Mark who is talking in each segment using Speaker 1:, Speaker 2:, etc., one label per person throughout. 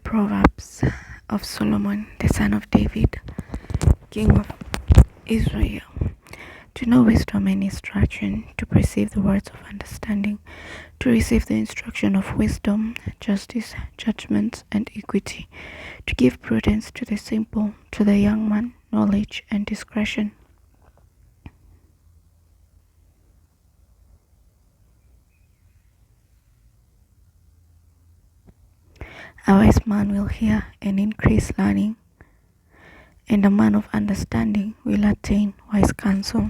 Speaker 1: Proverbs of Solomon, the son of David, king of Israel. To know wisdom and instruction, to perceive the words of understanding, to receive the instruction of wisdom, justice, judgment, and equity, to give prudence to the simple, to the young man, knowledge and discretion. A wise man will hear and increase learning, and a man of understanding will attain wise counsel.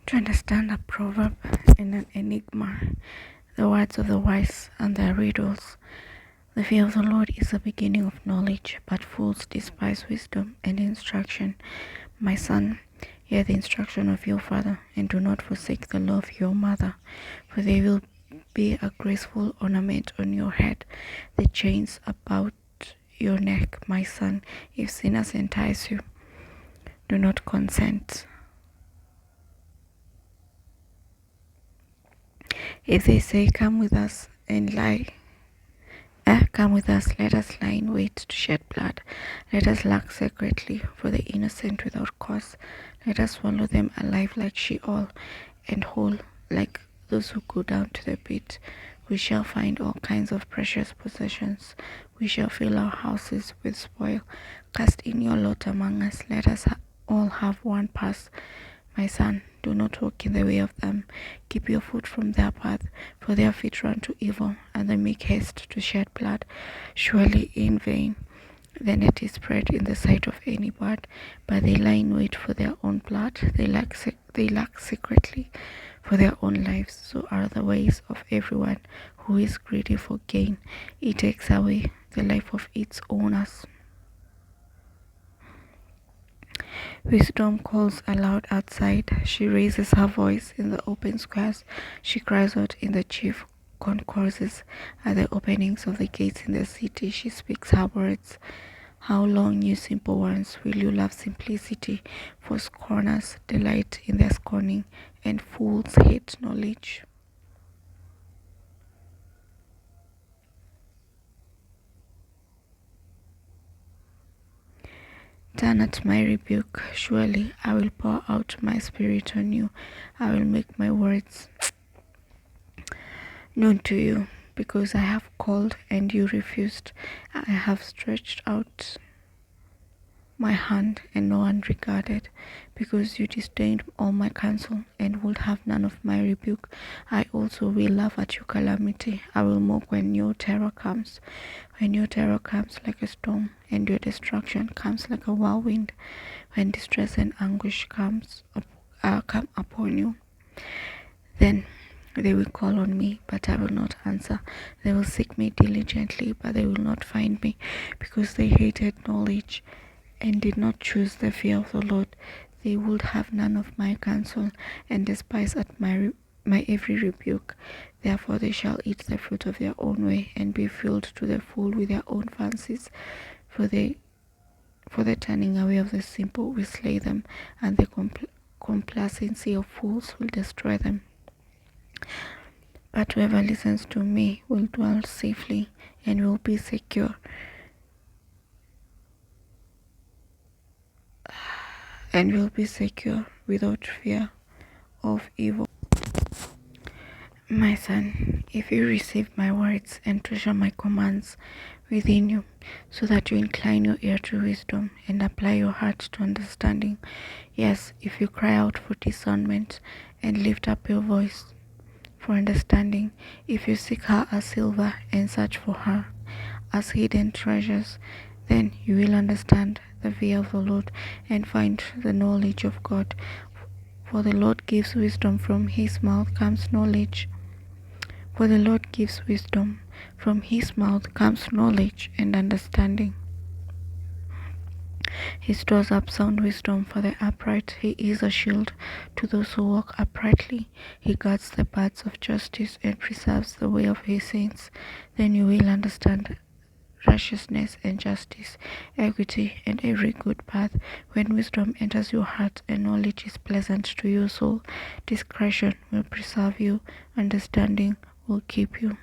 Speaker 1: To understand a proverb and an enigma, the words of the wise and their riddles. The fear of the Lord is the beginning of knowledge, but fools despise wisdom and instruction. My son, hear the instruction of your father, and do not forsake the law of your mother, for they will be a graceful ornament on your head, the chains about your neck. My son, if sinners entice you, do not consent. If they say, come with us and come with us, let us lie in wait to shed blood. Let us laugh secretly for the innocent without cause. Let us swallow them alive like Sheol, and whole like those who go down to the pit. We shall find all kinds of precious possessions. We shall fill our houses with spoil. Cast in your lot among us. Let us all have one path. My son, do not walk in the way of them. Keep your foot from their path, for their feet run to evil, and they make haste to shed blood. Surely in vain the net is spread in the sight of any bird, but they lie in wait for their own blood. They lack secretly for their own lives. So are the ways of everyone who is greedy for gain. It takes away the life of its owners. Wisdom calls aloud outside. She raises her voice in the open squares. She cries out in the chief concourses. At the openings of the gates in the city, she speaks her words. How long, you simple ones, will you love simplicity? For scorners delight in their scorning, and fools hate knowledge. Turn at my rebuke. Surely I will pour out my spirit on you. I will make my words known to you, because I have called and you refused. I have stretched out my hand and no one regarded, because you disdained all my counsel and would have none of my rebuke. I also will laugh at your calamity. I will mock when your terror comes. When your terror comes like a storm, and your destruction comes like a whirlwind, when distress and anguish come upon you, then they will call on me, but I will not answer. They will seek me diligently, but they will not find me, because they hated knowledge and did not choose the fear of the Lord. They would have none of my counsel, and despise at my every rebuke. Therefore they shall eat the fruit of their own way, and be filled to the full with their own fancies. For the turning away of the simple will slay them, and the complacency of fools will destroy them. But whoever listens to me will dwell safely and will be secure. And will be secure without fear of evil. My son, if you receive my words and treasure my commands within you, so that you incline your ear to wisdom and apply your heart to understanding, yes, if you cry out for discernment and lift up your voice for understanding, if you seek her as silver and search for her as hidden treasures, then you will understand the fear of the Lord and find the knowledge of God. For the Lord gives wisdom, from his mouth comes knowledge. For the Lord gives wisdom, from his mouth comes knowledge and understanding. He stores up sound wisdom for the upright. He is a shield to those who walk uprightly. He guards the paths of justice and preserves the way of his saints. Then you will understand righteousness and justice, equity, and every good path. When wisdom enters your heart and knowledge is pleasant to your soul, discretion will preserve you, understanding will keep you.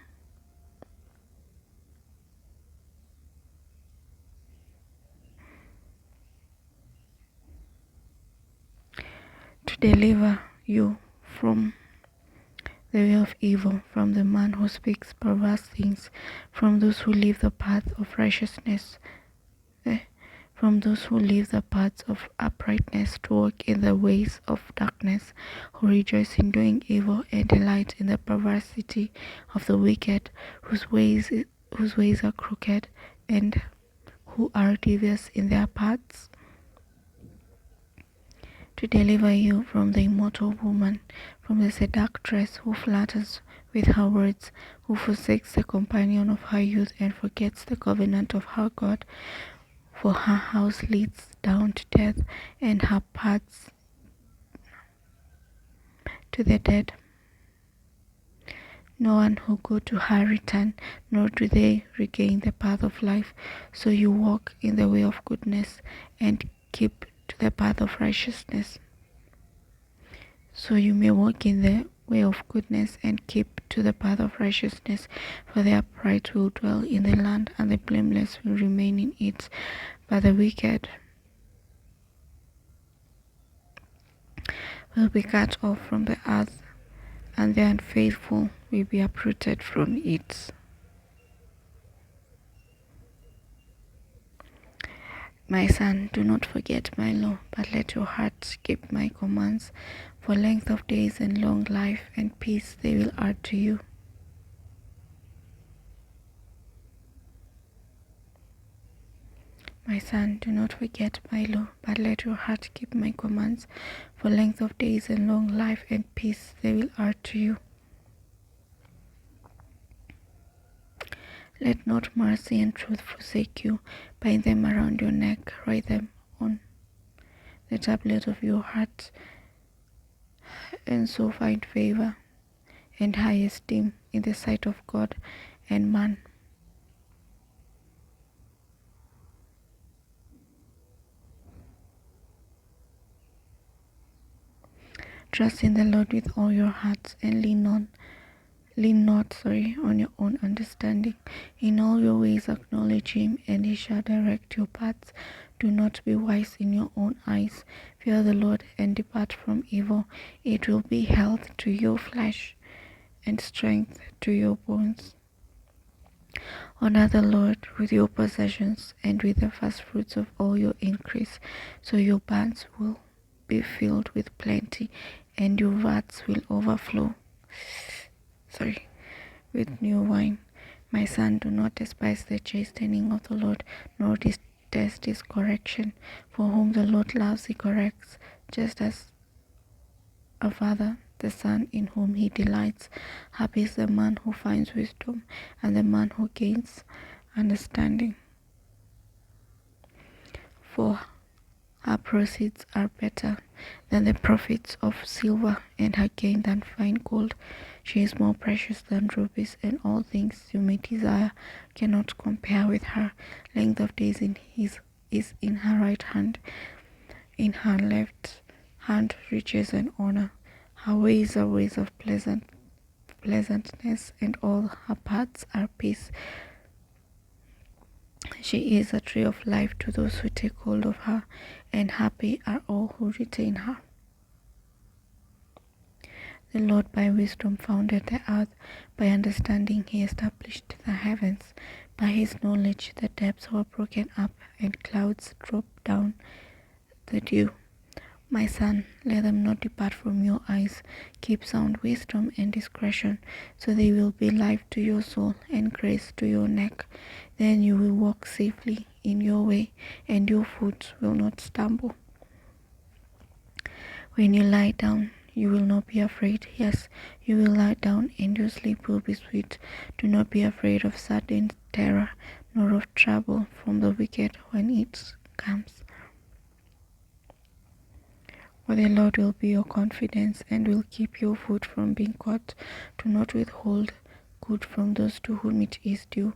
Speaker 1: To deliver you from the way of evil, from the man who speaks perverse things, from those who leave the path of righteousness, from those who leave the paths of uprightness to walk in the ways of darkness, who rejoice in doing evil and delight in the perversity of the wicked, whose ways are crooked, and who are devious in their paths. To deliver you from the immortal woman, from the seductress who flatters with her words, who forsakes the companion of her youth and forgets the covenant of her God. For her house leads down to death, and her paths to the dead. No one who go to her return, nor do they regain the path of life. So you walk in the way of goodness, and keep to the path of righteousness. So you may walk in the way of goodness, and keep to the path of righteousness. For the upright will dwell in the land, and the blameless will remain in it. But the wicked will be cut off from the earth, and the unfaithful will be uprooted from it. My son, do not forget my law, but let your heart keep my commands. For length of days and long life and peace they will add to you. My son, do not forget my law, but let your heart keep my commands. For length of days and long life and peace they will add to you. Let not mercy and truth forsake you. Bind them around your neck, write them on the tablet of your heart, and so find favor and high esteem in the sight of God and man. Trust in the Lord with all your hearts, and lean not on your own understanding. In all your ways acknowledge him, and he shall direct your paths. Do not be wise in your own eyes. Fear the Lord and depart from evil. It will be health to your flesh and strength to your bones. Honor the Lord with your possessions and with the first fruits of all your increase, so your barns will be filled with plenty, and your vats will overflow with new wine. My son, do not despise the chastening of the Lord, nor detest his correction. For whom the Lord loves he corrects, just as a father the son in whom he delights. Happy is the man who finds wisdom, and the man who gains understanding. For her proceeds are better than the profits of silver, and her gain than fine gold. She is more precious than rubies, and all things you may desire cannot compare with her. Length of days is in her right hand, in her left hand riches and honor. Her ways are ways of pleasantness, and all her paths are peace. She is a tree of life to those who take hold of her, and happy are all who retain her. The Lord by wisdom founded the earth, by understanding he established the heavens. By his knowledge the depths were broken up, and clouds dropped down the dew. My son, let them not depart from your eyes. Keep sound wisdom and discretion, so they will be life to your soul and grace to your neck. Then you will walk safely in your way, and your foot will not stumble. When you lie down, you will not be afraid. Yes, you will lie down, and your sleep will be sweet. Do not be afraid of sudden terror, nor of trouble from the wicked when it comes. For the Lord will be your confidence, and will keep your foot from being caught. Do not withhold good from those to whom it is due,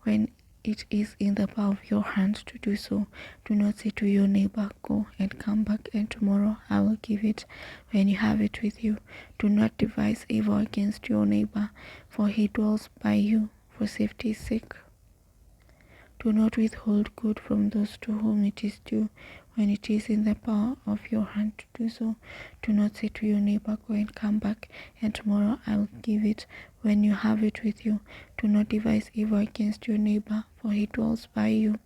Speaker 1: when it is in the power of your hands to do so. Do not say to your neighbor, go and come back, and tomorrow I will give it when you have it with you. Do not devise evil against your neighbor, for he dwells by you for safety's sake. Do not withhold good from those to whom it is due, when it is in the power of your hand to do so. Do not say to your neighbor, go and come back, and tomorrow I will give it when you have it with you. Do not devise evil against your neighbor, for he dwells by you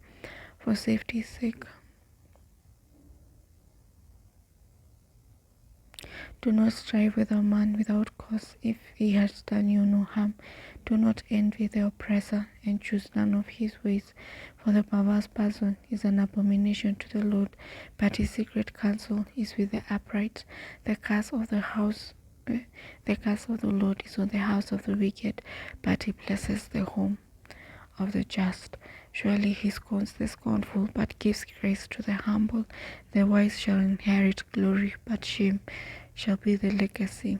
Speaker 1: for safety's sake. Do not strive with a man without cause, if he has done you no harm. Do not envy the oppressor, and choose none of his ways. For the perverse person is an abomination to the Lord, but his secret counsel is with the upright. The curse of the Lord is on the house of the wicked, but he blesses the home of the just. Surely he scorns the scornful, but gives grace to the humble. The wise shall inherit glory, but shame shall be the legacy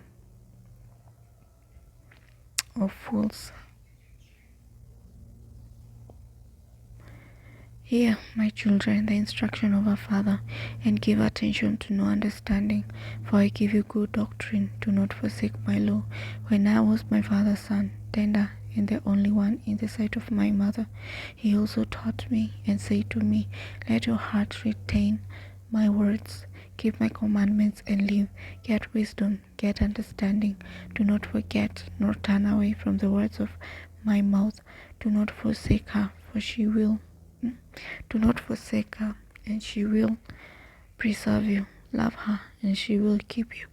Speaker 1: of fools. Hear, my children, the instruction of a father, and give attention to no understanding, for I give you good doctrine. Do not forsake my law. When I was my father's son, tender and the only one in the sight of my mother, he also taught me and said to me, let your heart retain my words. Keep my commandments and live. Get wisdom, get understanding. Do not forget nor turn away from the words of my mouth. Do not forsake her, for she will. Do not forsake her, and she will preserve you. Love her, and she will keep you.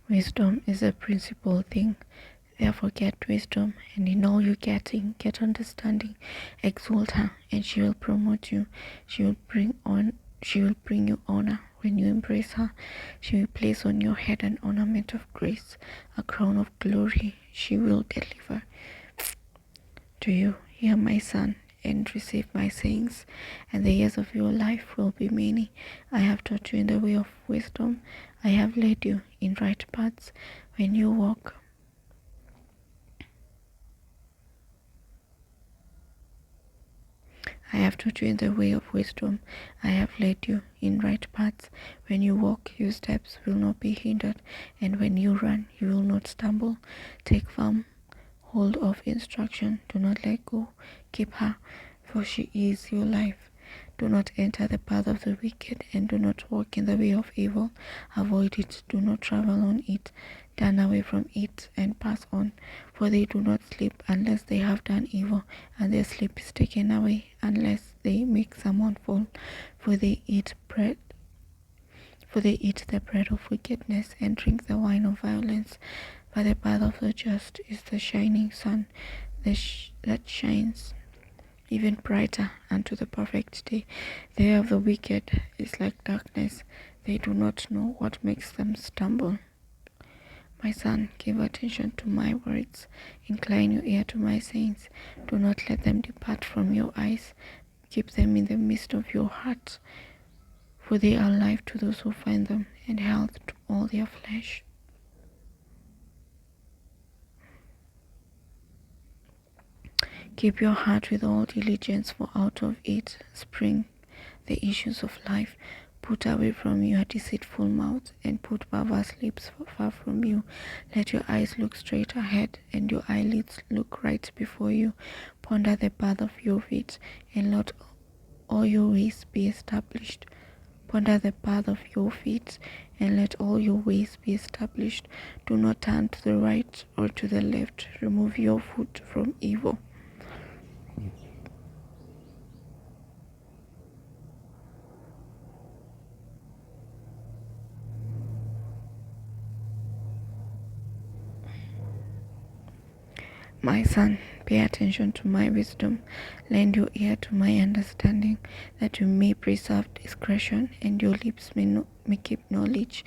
Speaker 1: Wisdom is a principal thing. Therefore get wisdom, and in all you're getting, get understanding. Exalt her, and she will promote you. She will bring you honor when you embrace her. She will place on your head an ornament of grace, a crown of glory she will deliver to you. Hear, my son, and receive my sayings, and the years of your life will be many. I have taught you in the way of wisdom. I have led you in right paths. When you walk I have taught you in the way of wisdom. I have led you in right paths. When you walk, your steps will not be hindered, and when you run, you will not stumble. Take firm hold of instruction. Do not let go. Keep her, for she is your life. Do not enter the path of the wicked, and do not walk in the way of evil. Avoid it. Do not travel on it. Turn away from it and pass on, for they do not sleep unless they have done evil, and their sleep is taken away unless they make someone fall. For they eat the bread of wickedness and drink the wine of violence. But the path of the just is the shining sun that shines even brighter unto the perfect day. The way of the wicked is like darkness. They do not know what makes them stumble. My son, give attention to my words. Incline your ear to my sayings. Do not let them depart from your eyes. Keep them in the midst of your heart, for they are life to those who find them, and health to all their flesh. Keep your heart with all diligence, for out of it spring the issues of life. Put away from you a deceitful mouth, and put perverse lips far from you. Let your eyes look straight ahead, and your eyelids look right before you. Ponder the path of your feet, and let all your ways be established. Ponder the path of your feet, and let all your ways be established. Do not turn to the right or to the left. Remove your foot from evil. My son, pay attention to my wisdom. Lend your ear to my understanding, that you may preserve discretion, and your lips may keep knowledge.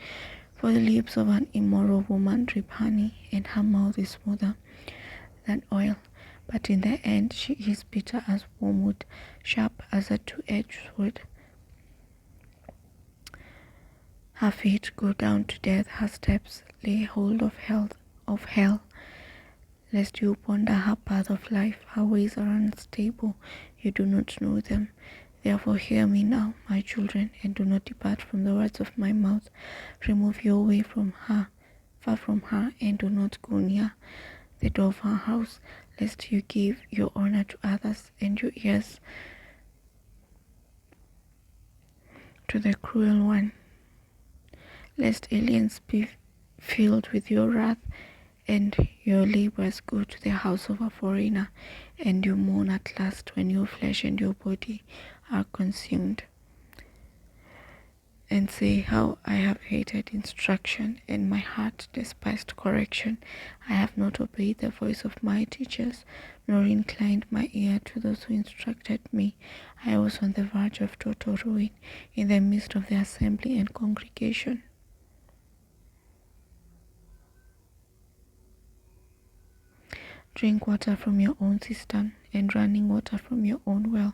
Speaker 1: For the lips of an immoral woman drip honey, and her mouth is smoother than oil. but in the end she is bitter as wormwood, sharp as a two-edged sword. Her feet go down to death, her steps lay hold of hell. Lest you ponder her path of life, her ways are unstable, you do not know them. Therefore hear me now, my children, and do not depart from the words of my mouth. Remove your way from her, far from her, and do not go near the door of her house, lest you give your honor to others and your ears to the cruel one. Lest aliens be filled with your wrath, and your labors go to the house of a foreigner, and you mourn at last when your flesh and your body are consumed. And say, how I have hated instruction, and my heart despised correction. I have not obeyed the voice of my teachers, nor inclined my ear to those who instructed me. I was on the verge of total ruin, in the midst of the assembly and congregation. Drink water from your own cistern, and running water from your own well.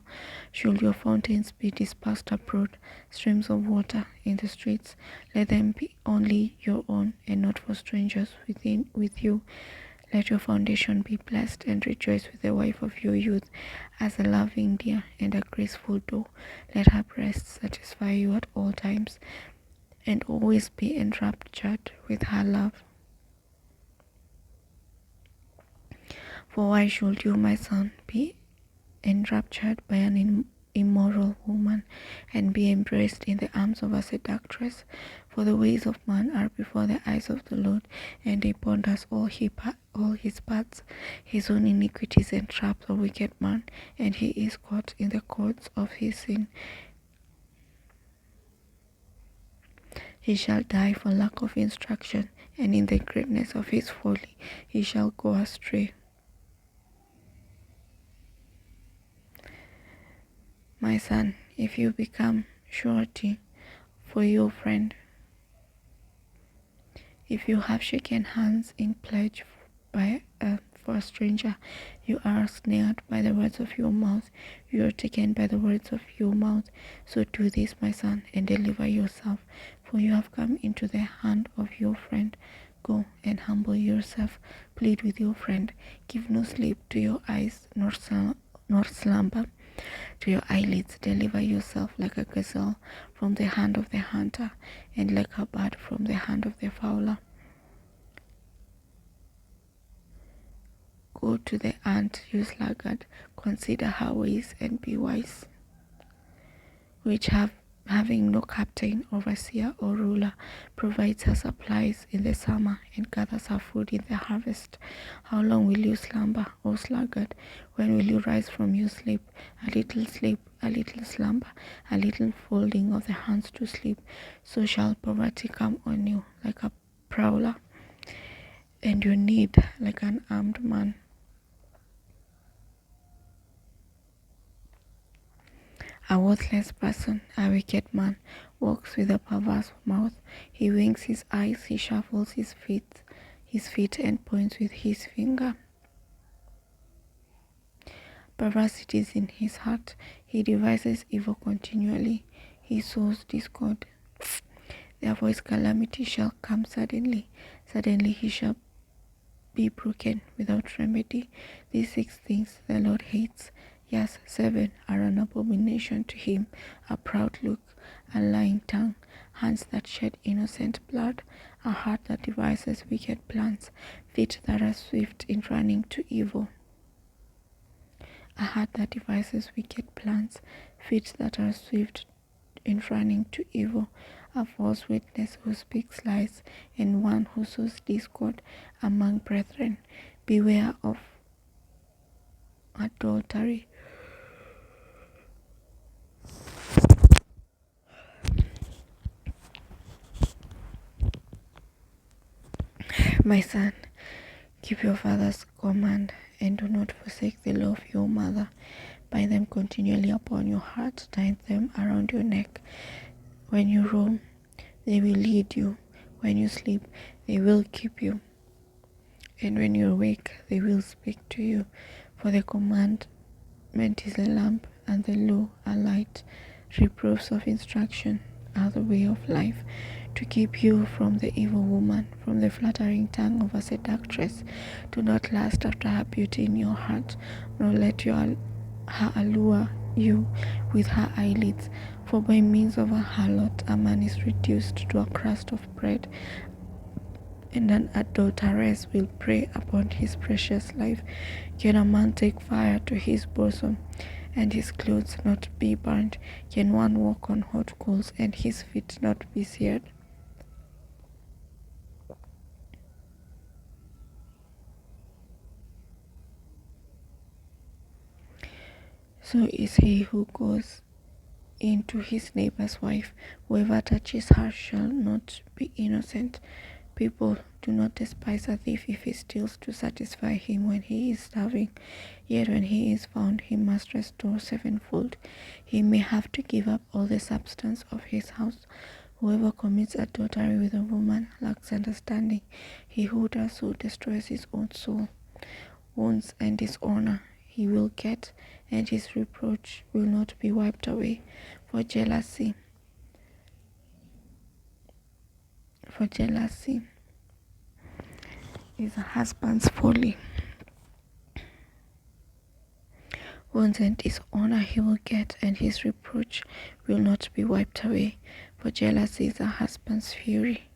Speaker 1: Should your fountains be dispersed abroad, streams of water in the streets, let them be only your own, and not for strangers with you. Let your foundation be blessed, and rejoice with the wife of your youth, as a loving deer and a graceful doe. Let her breast satisfy you at all times, and always be enraptured with her love. For why should you, my son, be enraptured by an immoral woman, and be embraced in the arms of a seductress? For the ways of man are before the eyes of the Lord, and he ponders all his paths. His own iniquities entrap the wicked man, and he is caught in the cords of his sin. He shall die for lack of instruction, and in the greatness of his folly he shall go astray. My son, if you become surety for your friend, if you have shaken hands in pledge for a stranger, you are snared by the words of your mouth, you are taken by the words of your mouth. So do this, my son, and deliver yourself, for you have come into the hand of your friend. Go and humble yourself, plead with your friend, give no sleep to your eyes, nor slumber to your eyelids. Deliver yourself like a gazelle from the hand of the hunter, and like a bird from the hand of the fowler. Go to the ant, you sluggard, consider her ways and be wise, which having no captain, overseer, or ruler, provides her supplies in the summer and gathers her food in the harvest. How long will you slumber, O sluggard? When will you rise from your sleep? A little sleep, a little slumber, a little folding of the hands to sleep. So shall poverty come on you like a prowler, and your need like an armed man. A worthless person, a wicked man, walks with a perverse mouth. He winks his eyes, he shuffles his feet and points with his finger. Perversity is in his heart. He devises evil continually. He sows discord. Therefore his calamity shall come suddenly. Suddenly he shall be broken without remedy. These 6 things the Lord hates. Yes, 7 are an abomination to him: a proud look, a lying tongue, hands that shed innocent blood, a heart that devises wicked plans, feet that are swift in running to evil. A heart that devises wicked plans, feet that are swift in running to evil, a false witness who speaks lies, and one who sows discord among brethren. Beware of adultery. My son, keep your father's command, and do not forsake the law of your mother. Bind them continually upon your heart, tie them around your neck. When you roam, they will lead you. When you sleep, they will keep you. And when you awake, they will speak to you. For the commandment is a lamp, and the law a light. Reproofs of instruction are the way of life, to keep you from the evil woman, from the flattering tongue of a seductress. Do not lust after her beauty in your heart, nor let her allure you with her eyelids. For by means of a harlot a man is reduced to a crust of bread, and an adulteress will prey upon his precious life. Can a man take fire to his bosom, and his clothes not be burned? Can one walk on hot coals, and his feet not be seared? So is he who goes into his neighbor's wife. Whoever touches her shall not be innocent. People, do not despise a thief if he steals to satisfy him when he is starving. Yet when he is found, he must restore sevenfold. He may have to give up all the substance of his house. Whoever commits adultery with a woman lacks understanding. He who does so destroys his own soul. Wounds and dishonor he will get, and his reproach will not be wiped away. For jealousy is a husband's folly. Wounds and dishonor he will get, and his reproach will not be wiped away. For jealousy is a husband's fury.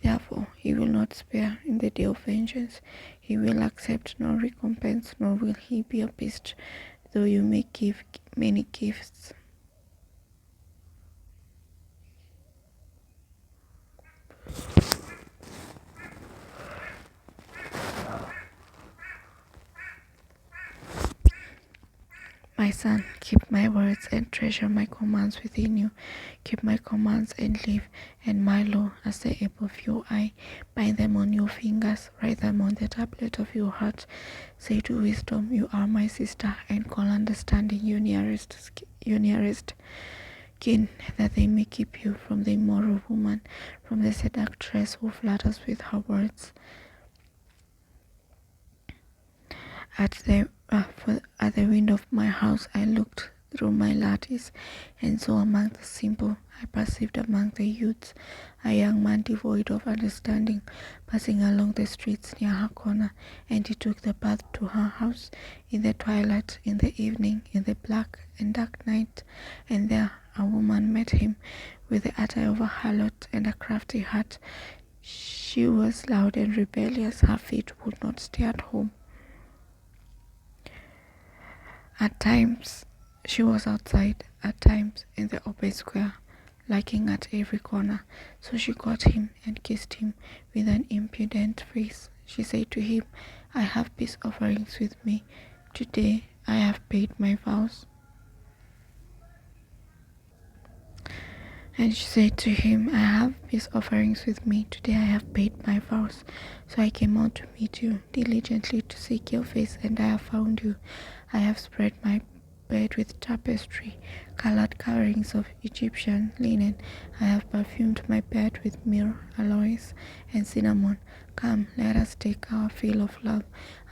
Speaker 1: Therefore he will not spare in the day of vengeance. He will accept no recompense, nor will he be appeased, though you may give many gifts. My son, keep my words and treasure my commands within you. Keep my commands and live, and my law as the apple of your eye. Bind them on your fingers, write them on the tablet of your heart. Say to wisdom, you are my sister, and call understanding your nearest kin, that they may keep you from the immoral woman, from the seductress who flatters with her words. At the window of my house I looked through my lattice, and saw among the simple, I perceived among the youths, a young man devoid of understanding, passing along the streets near her corner, and he took the path to her house in the twilight, in the evening, in the black and dark night. And there a woman met him, with the attire of a harlot and a crafty heart. She was loud and rebellious, her feet would not stay at home. At times she was outside, at times in the open square, lurking at every corner. So she caught him and kissed him with an impudent face. She said to him, I have peace offerings with me. Today I have paid my vows. And she said to him, I have peace offerings with me. Today I have paid my vows. So I came out to meet you diligently to seek your face, and I have found you. I have spread my bed with tapestry, colored coverings of Egyptian linen. I have perfumed my bed with myrrh, aloes, and cinnamon. Come, let us take our fill of love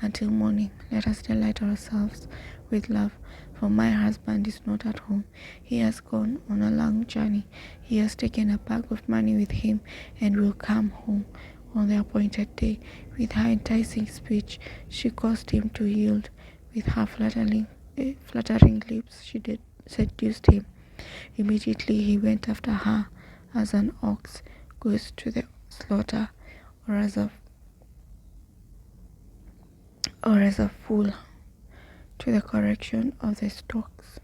Speaker 1: until morning. Let us delight ourselves with love. For my husband is not at home. He has gone on a long journey. He has taken a bag of money with him, and will come home on the appointed day. With her enticing speech she caused him to yield. With her flattering lips she seduced him. Immediately he went after her, as an ox goes to the slaughter, or as a fool to the correction of the stocks,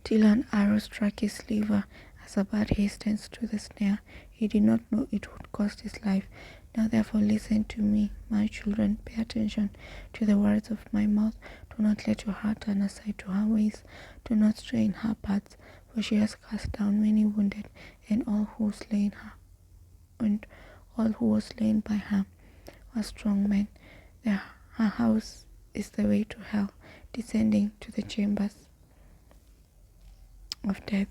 Speaker 1: till an arrow struck his liver, as a bird hastens to the snare. He did not know it would cost his life. Now therefore listen to me, my children, pay attention to the words of my mouth. Do not let your heart turn aside to her ways. Do not stray in her paths, for she has cast down many wounded, and all who were slain by her were strong men. Her house is the way to hell, descending to the chambers of death.